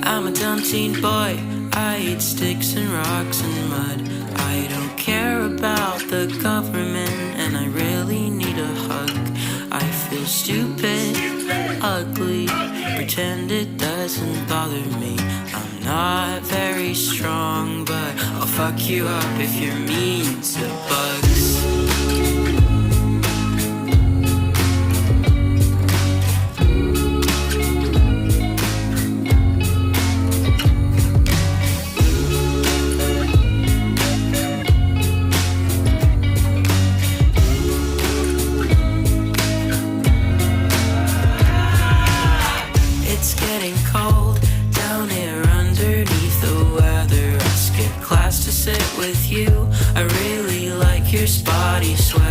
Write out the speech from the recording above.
I'm a dumb teen boy, I eat sticks and rocks and mud. I don't care about the government, and I really need a hug. I feel stupid, ugly, pretend it doesn't bother me. I'm not very strong, but I'll fuck you up if you're mean to bug.